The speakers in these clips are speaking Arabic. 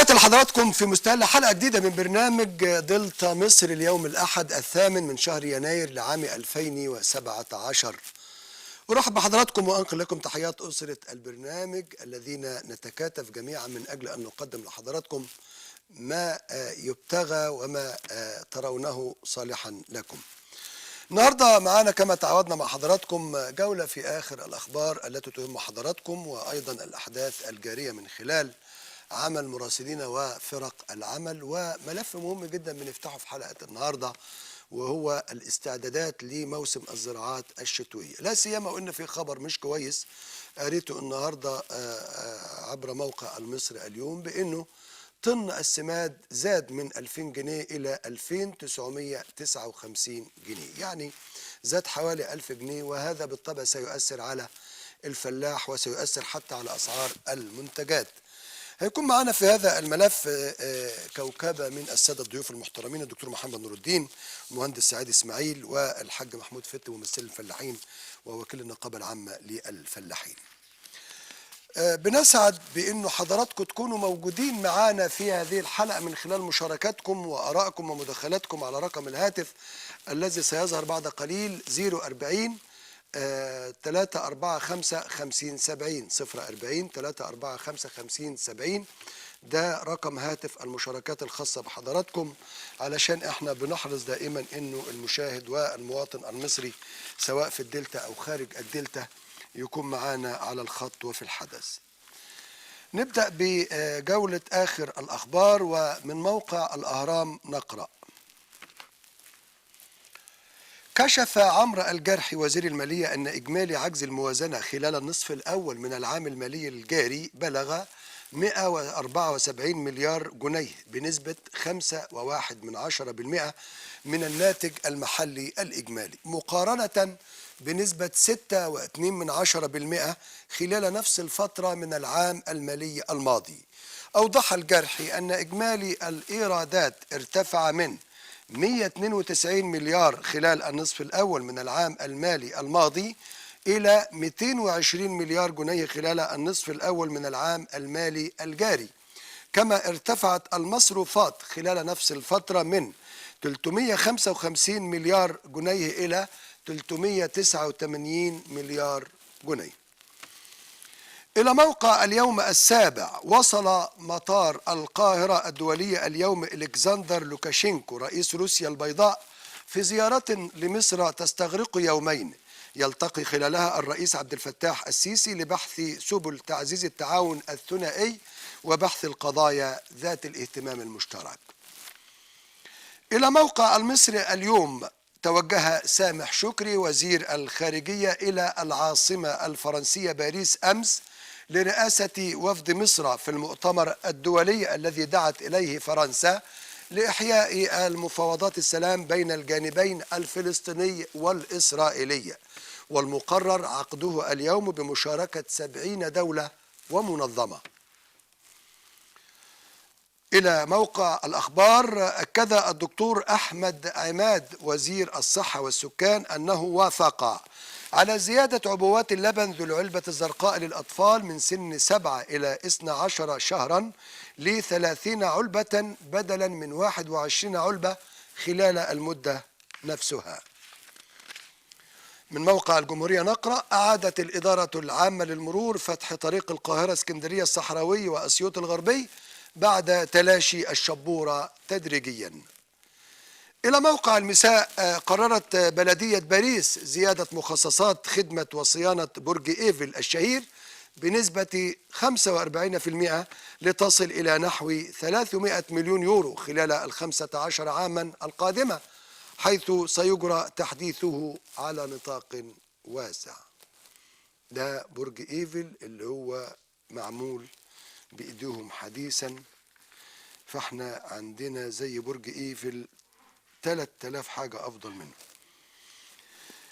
تحياتي لحضراتكم في مستهل حلقة جديدة من برنامج دلتا مصر اليوم الأحد 8 من شهر يناير لعام 2017. أرحب بحضراتكم وأنقل لكم تحيات أسرة البرنامج الذين نتكاتف جميعا من أجل أن نقدم لحضراتكم ما يبتغى وما ترونه صالحا لكم. النهارده معانا كما تعودنا مع حضراتكم جولة في آخر الأخبار التي تهم حضراتكم وأيضا الأحداث الجارية من خلال عمل مراسلين وفرق العمل، وملف مهم جدا بنفتحه في حلقة النهارده وهو الاستعدادات لموسم الزراعات الشتوية. لا سيما وإن في خبر مش كويس قريته النهارده عبر موقع المصري اليوم بأنه طن السماد زاد من 2000 جنيه إلى 2959 جنيه، يعني زاد حوالي 1000 جنيه، وهذا بالطبع سيؤثر على الفلاح وسيؤثر حتى على أسعار المنتجات. هيكون معنا في هذا الملف كوكبة من السادة الضيوف المحترمين، الدكتور محمد نور الدين، المهندس سعيد إسماعيل، والحاج محمود فتي ممثل الفلاحين ووكيل النقابة العامة للفلاحين. بنسعد بأنه حضراتكم تكونوا موجودين معانا في هذه الحلقة من خلال مشاركاتكم وآرائكم ومداخلاتكم على رقم الهاتف الذي سيظهر بعد قليل 040 345 50 70 040 345 50 70. ده رقم هاتف المشاركات الخاصة بحضراتكم، علشان احنا بنحرص دائما انه المشاهد والمواطن المصري سواء في الدلتا او خارج الدلتا يكون معانا على الخط وفي الحدث. نبدأ بجولة آخر الأخبار، ومن موقع الأهرام نقرأ: كشف عمرو الجرحي وزير المالية أن إجمالي عجز الموازنة خلال النصف الأول من العام المالي الجاري بلغ 174 مليار جنيه بنسبة 5.1% من الناتج المحلي الإجمالي، مقارنة بنسبة 6.2% خلال نفس الفترة من العام المالي الماضي. أوضح الجرحي أن إجمالي الإيرادات ارتفع من 192 مليار خلال النصف الأول من العام المالي الماضي إلى 220 مليار جنيه خلال النصف الأول من العام المالي الجاري. كما ارتفعت المصروفات خلال نفس الفترة من 355 مليار جنيه إلى 389 مليار جنيه. إلى موقع اليوم السابع: وصل مطار القاهرة الدولية اليوم إلكسندر لوكاشينكو رئيس روسيا البيضاء في زيارة لمصر تستغرق يومين، يلتقي خلالها الرئيس عبد الفتاح السيسي لبحث سبل تعزيز التعاون الثنائي وبحث القضايا ذات الاهتمام المشترك. إلى موقع المصري اليوم: توجه سامح شكري وزير الخارجية إلى العاصمة الفرنسية باريس أمس لرئاسة وفد مصر في المؤتمر الدولي الذي دعت إليه فرنسا لإحياء المفاوضات السلام بين الجانبين الفلسطيني والإسرائيلي، والمقرر عقده اليوم بمشاركة 70 دولة ومنظمة. إلى موقع الأخبار: أكد الدكتور أحمد عماد وزير الصحة والسكان أنه وافق على زيادة عبوات اللبن ذو العلبة الزرقاء للأطفال من سن 7 إلى 12 شهرا ل 30 علبة بدلا من 21 علبة خلال المدة نفسها. من موقع الجمهورية نقرأ: أعادت الإدارة العامة للمرور فتح طريق القاهرة اسكندرية الصحراوي وأسيوط الغربي بعد تلاشي الشبورة تدريجيا. إلى موقع المساء: قررت بلدية باريس زيادة مخصصات خدمة وصيانة برج إيفل الشهير بنسبة 45% لتصل إلى نحو 300 مليون يورو خلال ال15 عاما القادمة، حيث سيجرى تحديثه على نطاق واسع. ده برج إيفل اللي هو معمول بإيديهم حديثا، فاحنا عندنا زي برج إيفل 3000 حاجة أفضل منه.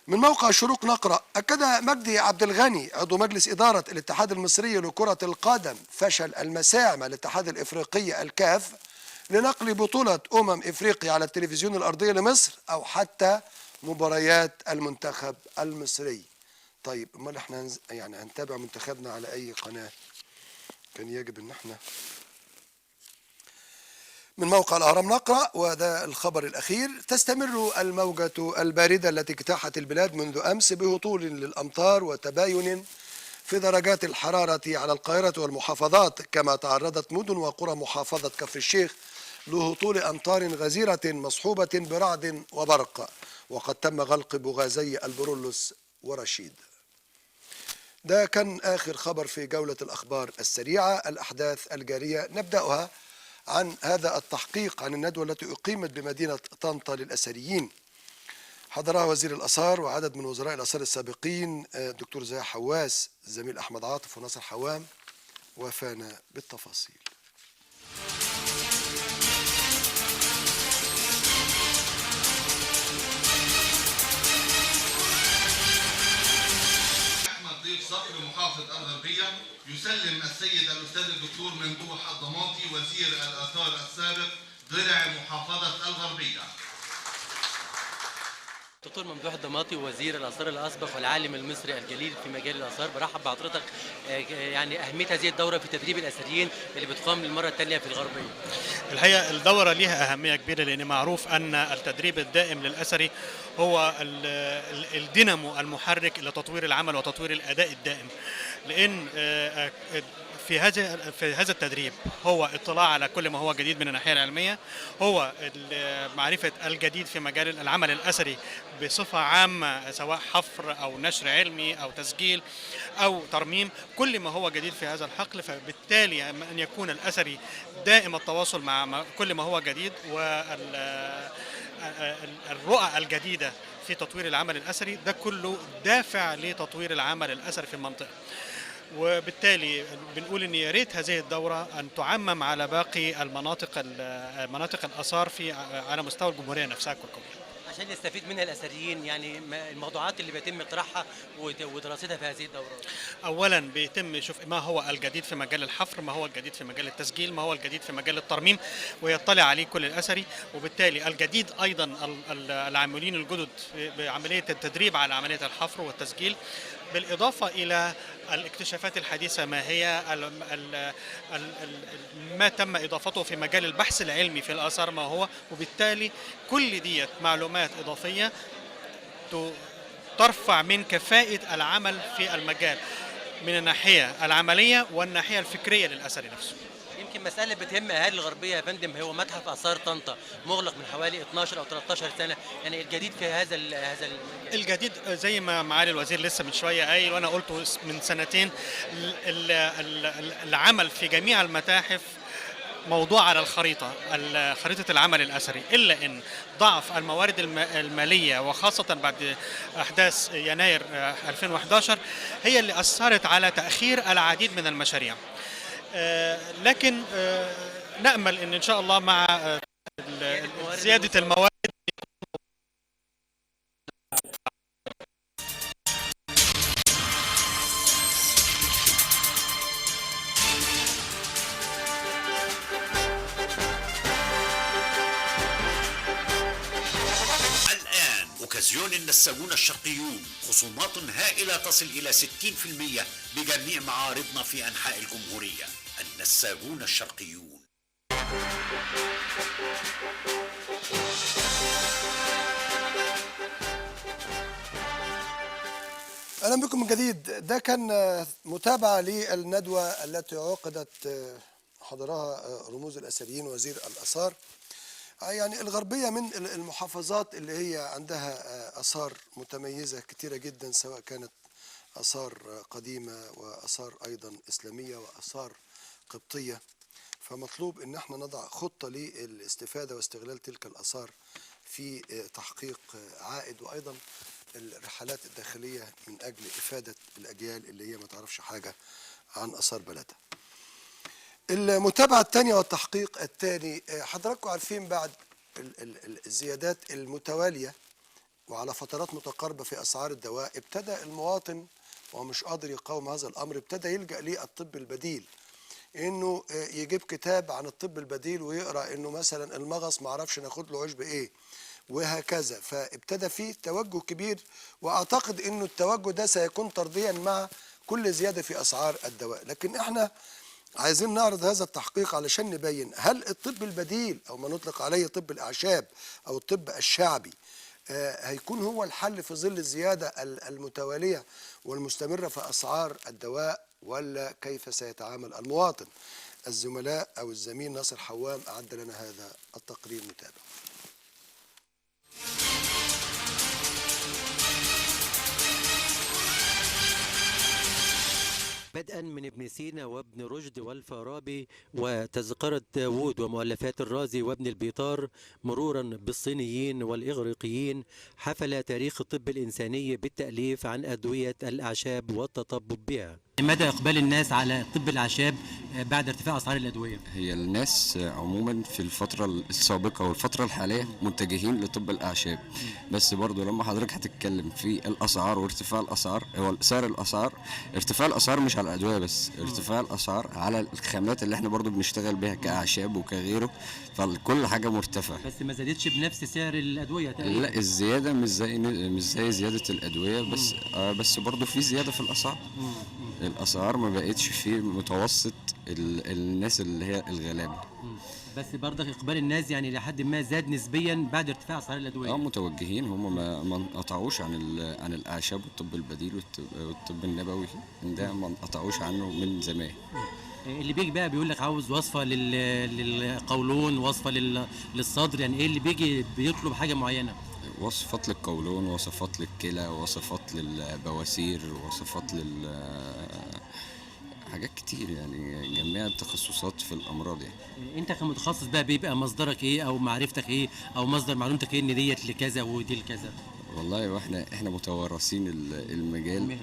من موقع الشروق نقرأ: أكد مجدي عبد الغني عضو مجلس إدارة الاتحاد المصري لكرة القدم فشل المساعي مع الاتحاد الإفريقي الكاف لنقل بطولة إفريقيا على التلفزيون الأرضية لمصر أو حتى مباريات المنتخب المصري. طيب امال احنا يعني هنتابع منتخبنا على أي قناة؟ كان يجب ان احنا من موقع الأهرام نقرأ، وده الخبر الأخير: تستمر الموجة الباردة التي اجتاحت البلاد منذ أمس بهطول للأمطار وتباين في درجات الحرارة على القاهرة والمحافظات، كما تعرضت مدن وقرى محافظة كفر الشيخ لهطول أمطار غزيرة مصحوبة برعد وبرق، وقد تم غلق بوغازي البرولوس ورشيد. ده كان آخر خبر في جولة الأخبار السريعة. الأحداث الجارية نبدأها عن هذا التحقيق عن الندوة التي أقيمت بمدينة طنطا للأثريين، حضرها وزير الآثار وعدد من وزراء الآثار السابقين، الدكتور زاهي حواس، الزميل أحمد عاطف وناصر حوام، وفانا بالتفاصيل. أحمد ضيف صقر محافظ الغربية يسلم السيد الأستاذ الدكتور ممدوح الضماطي وزير الآثار السابق ضلع محافظة الغربية. دكتور ممدوح الضماطي وزير الآثار الأسبق والعالم المصري الجليل في مجال الآثار، برحب بحضرتك. يعني أهمية هذه الدورة في تدريب الأثريين اللي بتقام للمرة الثانية في الغربية. الحقيقة الدورة لها أهمية كبيرة، لأن معروف أن التدريب الدائم للأثري هو الدينامو المحرك لتطوير العمل وتطوير الأداء الدائم، لأن في هذا التدريب هو اطلاع على كل ما هو جديد من الناحية العلمية، هو معرفة الجديد في مجال العمل الأثري بصفة عامة، سواء حفر أو نشر علمي أو تسجيل أو ترميم، كل ما هو جديد في هذا الحقل. فبالتالي أن يكون الأثري دائم التواصل مع كل ما هو جديد، والرؤى الجديدة في تطوير العمل الأثري، ده كله دافع لتطوير العمل الأثري في المنطقة. وبالتالي بنقول ان يا ريت هذه الدوره ان تعمم على باقي مناطق الاثار على مستوى الجمهوريه نفسها ككل، عشان يستفيد منها الأثريين. يعني الموضوعات اللي بيتم اقتراحها ودراستها في هذه الدورة. اولا بيتم يشوف ما هو الجديد في مجال الحفر، ما هو الجديد في مجال التسجيل، ما هو الجديد في مجال الترميم، ويطلع عليه كل الاثري. وبالتالي الجديد ايضا العاملين الجدد بعمليه التدريب على عمليه الحفر والتسجيل، بالإضافة إلى الاكتشافات الحديثة ما هي ما تم إضافته في مجال البحث العلمي في الآثار ما هو. وبالتالي كل ديت معلومات إضافية ترفع من كفاءة العمل في المجال من الناحية العملية والناحية الفكرية للأثر نفسه. يمكن مسألة بتهم أهالي الغربية يا فندم هو متحف آثار طنطا، مغلق من حوالي 12 أو 13 سنة. يعني الجديد في هذا الجديد زي ما معالي الوزير لسه من شوية قايل وأنا قلته من سنتين، العمل في جميع المتاحف موضوع على خريطة العمل الأثري، إلا أن ضعف الموارد المالية وخاصة بعد أحداث يناير 2011 هي اللي أثرت على تأخير العديد من المشاريع. لكن نأمل أن شاء الله مع زيادة الموارد أوكازيون النساجون الشرقيون، خصومات هائلة تصل إلى 60% بجميع معارضنا في أنحاء الجمهورية. النساجون الشرقيون. أهلا بكم من جديد. ده كان متابعة للندوة التي عقدت حضرها رموز الأثريين وزير الآثار. يعني الغربية من المحافظات اللي هي عندها آثار متميزة كتيرة جدا، سواء كانت آثار قديمة وآثار أيضا إسلامية وآثار قبطية. فمطلوب إن احنا نضع خطة للاستفادة واستغلال تلك الآثار في تحقيق عائد، وأيضا الرحلات الداخلية من أجل إفادة الأجيال اللي هي ما تعرفش حاجة عن آثار بلدها. المتابعة الثانية والتحقيق الثاني، حضراتكم عارفين بعد الزيادات المتوالية وعلى فترات متقاربة في أسعار الدواء، ابتدى المواطن ومش قادر يقاوم هذا الأمر ابتدى يلجأ للطب البديل، إنه يجيب كتاب عن الطب البديل ويقرأ إنه مثلا المغص معرفش ناخد له عشب إيه وهكذا. فابتدى فيه توجه كبير، وأعتقد إنه التوجه ده سيكون طرديا مع كل زيادة في أسعار الدواء. لكن إحنا عايزين نعرض هذا التحقيق علشان نبين هل الطب البديل أو ما نطلق عليه طب الأعشاب أو الطب الشعبي هيكون هو الحل في ظل الزيادة المتوالية والمستمرة في أسعار الدواء، ولا كيف سيتعامل المواطن؟ الزملاء أو الزميل ناصر حوام أعد لنا هذا التقرير، نتابع. بدءا من ابن سينا وابن رشد والفارابي وتذكرة داوود ومؤلفات الرازي وابن البيطار، مرورا بالصينيين والإغريقيين، حفل تاريخ الطب الإنساني بالتأليف عن أدوية الأعشاب والتطبب بها. مدى إقبال الناس على طب الأعشاب بعد ارتفاع أسعار الأدوية؟ هي الناس عموما في الفترة السابقة والفترة الحالية متجهين لطب الأعشاب، بس برضو لما حضرتك هتتكلم في الأسعار وارتفاع الأسعار، هو سعر الأسعار، ارتفاع الأسعار مش على الأدوية بس، ارتفاع الأسعار على الخامات اللي احنا برضو بنشتغل بها كأعشاب وكغيره، فكل حاجة مرتفعة. بس ما زادتش بنفس سعر الأدوية تقريبا. لا، الزيادة مش زي زيادة الأدوية، بس برضو في زيادة في الأسعار. الأسعار ما بقتش في متوسط الناس اللي هي الغلابة. بس برضك إقبال الناس يعني لحد ما زاد نسبيا بعد ارتفاع أسعار الأدوية. متوجهين، هم ما انقطعوش عن الأعشاب والطب البديل والطب النبوي، ده ما انقطعوش عنه من زمان. اللي بيجي بقى بيقول لك عاوز وصفة للقولون، وصفة للصدر، يعني إيه اللي بيجي بيطلب حاجة معينة؟ وصفات للقولون، وصفات للكلى، وصفات للبواسير، وصفات حاجات كتير، يعني جميع التخصصات في الامراض. يعني انت كمتخصص بقى بيبقى مصدرك ايه او معرفتك ايه او مصدر معلومتك ايه ان ديت لكذا ودي لكذا؟ والله احنا متورثين المجال.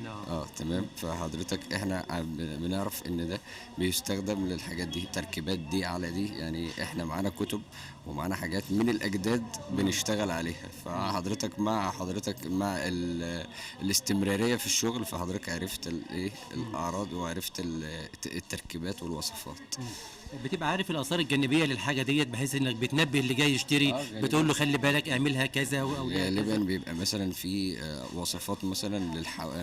تمام. فحضرتك احنا بنعرف ان ده بيستخدم للحاجات دي، التركيبات دي على دي، يعني احنا معانا كتب ومعانا حاجات من الاجداد بنشتغل عليها. فحضرتك مع الاستمراريه في الشغل، فحضرتك عرفت الاعراض وعرفت التركيبات والوصفات. بتبقى عارف الاثار الجانبيه للحاجه ديت بحيث انك بتنبه اللي جاي يشتري، بتقول له خلي بالك اعملها كذا او غالبا بيبقى مثلا في وصفات مثلا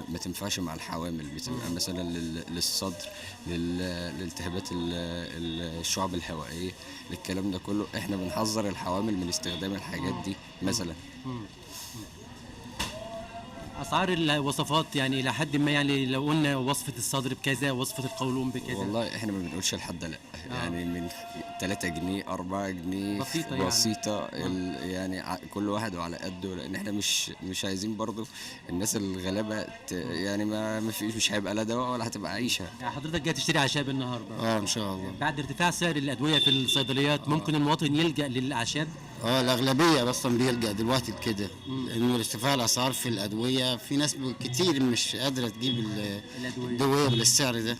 ما تنفعش مع الحوامل، بتبقى مثلا للصدر، للالتهابات الشعب الهوائيه، للكلام ده كله احنا بنحذر الحوامل من استخدام الحاجات دي مثلا. اسعار الوصفات يعني الى حد ما، يعني لو قلنا وصفه الصدر بكذا، وصفه القولون بكذا، والله احنا ما بنقولش لحد لا، يعني من 3 جنيه 4 جنيه بسيطه يعني كل واحد وعلى قده، لان احنا مش عايزين برضو الناس الغلابه يعني مش هيبقى لا دواء ولا هتبقى عيشه. يعني حضرتك جاي تشتري اعشاب النهارده؟ ان شاء الله. بعد ارتفاع سعر الادويه في الصيدليات ممكن المواطن يلجا للاعشاب؟ الاغلبيه اصلا بيلجا دلوقتي لكده، لانه ارتفاع الاسعار في الادويه، في ناس كتير مش قادره تجيب الادويه بالسعر ده.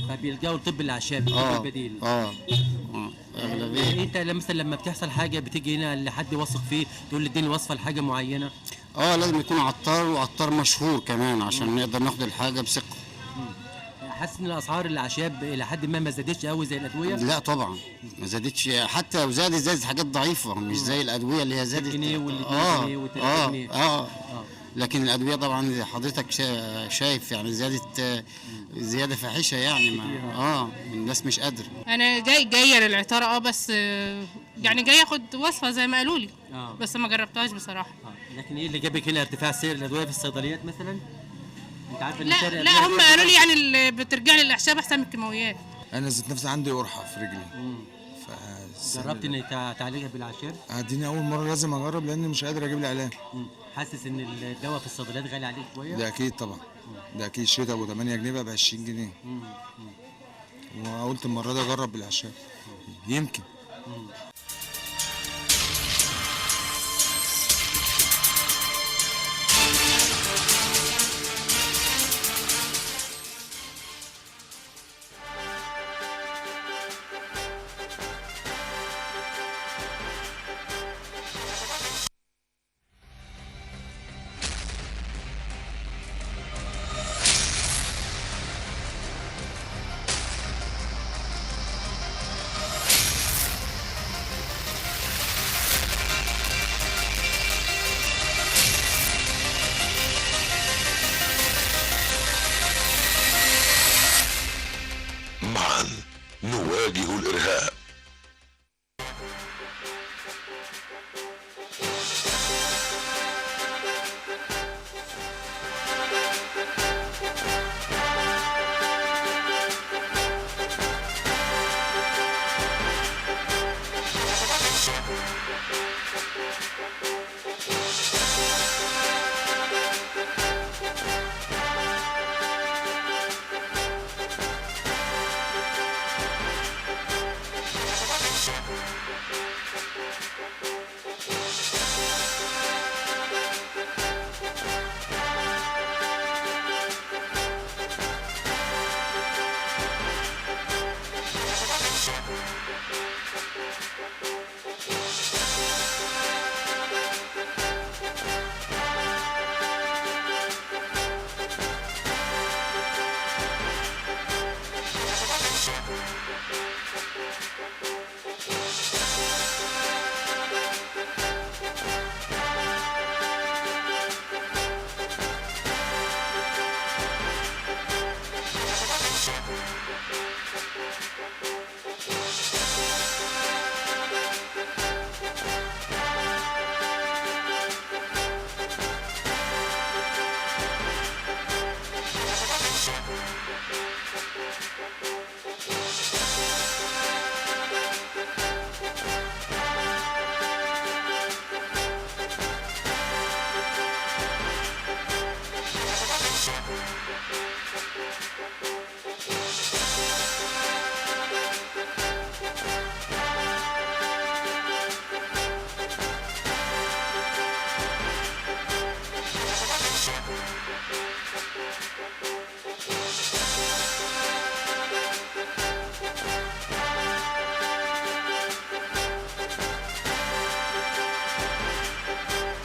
فبيلجاوا لطب الاعشاب البديل. اغلبيه. انت مثلا لما بتحصل حاجه بتيجي هنا لحد واثق فيه تقول لي اديني وصفه لحاجه معينه؟ لازم يكون عطار، وعطار مشهور كمان عشان نقدر ناخد الحاجه بثقه. حاسس ان الاسعار الاعشاب الى حد ما زادتش قوي زي الادويه؟ لا طبعا ما زادتش، حتى لو زادت حاجات ضعيفه، مش زي الادويه اللي هي زادت جنيه وال2 جنيه وال3 جنيه. لكن الادويه طبعا حضرتك شايف يعني زياده فاحشه، يعني الناس مش قادره. انا جايه للعطاره بس يعني جايه اخد وصفه زي ما قالوا لي، بس ما جربتهاش بصراحه. لكن ايه اللي جابك هنا؟ ارتفاع سعر الادويه في الصيدليات مثلا؟ انت عارف ان لا هم قالوا لي يعني اللي بترجع لي الاعشاب احسن من الكيماويات. انا ذات نفسي عندي قرحه في رجلي. جربت ان تعالجها بالاعشاب؟ اديني اول مره لازم اجرب، لان مش قادر اجيب لي علاج. حاسس ان الدواء في الصيدليات غالي عليك شويه؟ ده اكيد طبعا. ده اكيد. شيت ابو 8 جنيه بقى ب 20 جنيه. وقلت المره دي اجرب بالاعشاب يمكن.